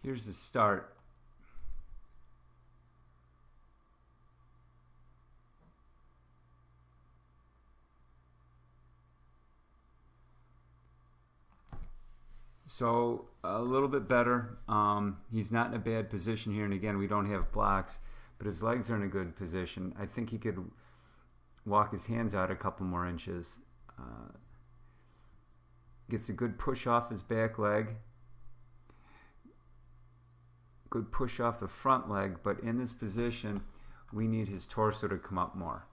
Here's the start. So a little bit better. He's not in a bad position here, and again, we don't have blocks, but his legs are in a good position. I think he could walk his hands out a couple more inches. Gets a good push off his back leg, good push off the front leg, but in this position, we need his torso to come up more.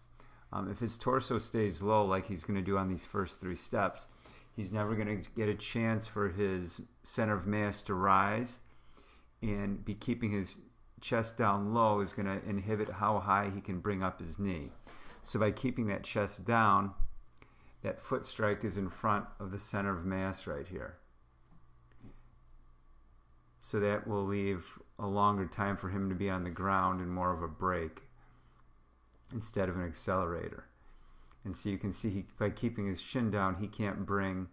If his torso stays low, like he's going to do on these first 3 steps, he's never going to get a chance for his center of mass to rise, and be keeping his chest down low is going to inhibit how high he can bring up his knee. So by keeping that chest down, that foot strike is in front of the center of mass right here. So that will leave a longer time for him to be on the ground and more of a brake instead of an accelerator. And so you can see by keeping his shin down, he can't bring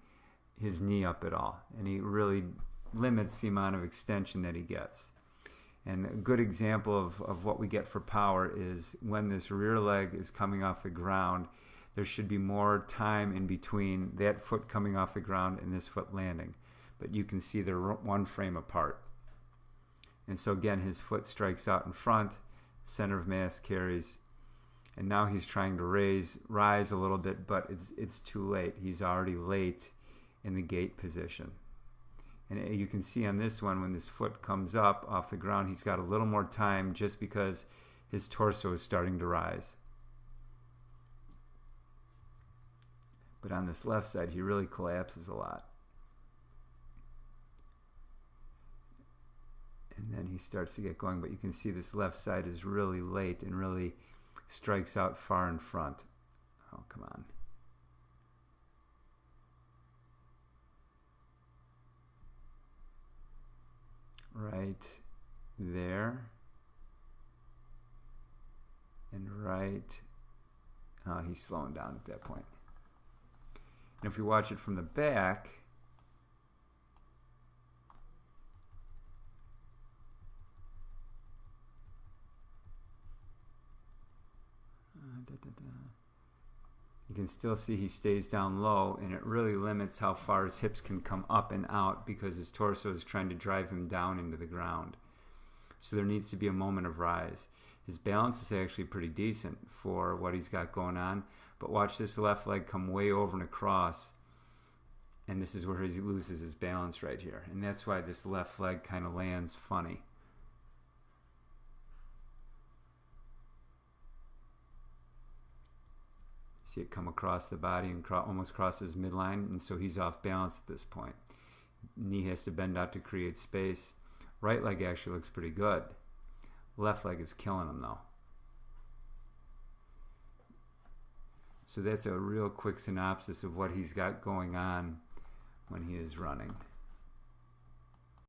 his knee up at all. And he really limits the amount of extension that he gets. And a good example of what we get for power is when this rear leg is coming off the ground, there should be more time in between that foot coming off the ground and this foot landing. But you can see they're 1 frame apart. And so again, his foot strikes out in front, center of mass carries, and now he's trying to rise a little bit, but it's too late. He's already late in the gate position. And you can see on this one, when this foot comes up off the ground, he's got a little more time just because his torso is starting to rise. But on this left side, he really collapses a lot. And then he starts to get going, but you can see this left side is really late and really strikes out far in front. Oh, come on. Right there. And right. Oh, he's slowing down at that point. And if we watch it from the back, you can still see he stays down low, and it really limits how far his hips can come up and out because his torso is trying to drive him down into the ground. So there needs to be a moment of rise. His balance is actually pretty decent for what he's got going on, but watch this left leg come way over and across, and this is where he loses his balance right here. And that's why this left leg kind of lands funny. See it come across the body and almost crosses midline, and so he's off balance at this point. Knee has to bend out to create space. Right leg actually looks pretty good. Left leg is killing him though. So that's a real quick synopsis of what he's got going on when he is running.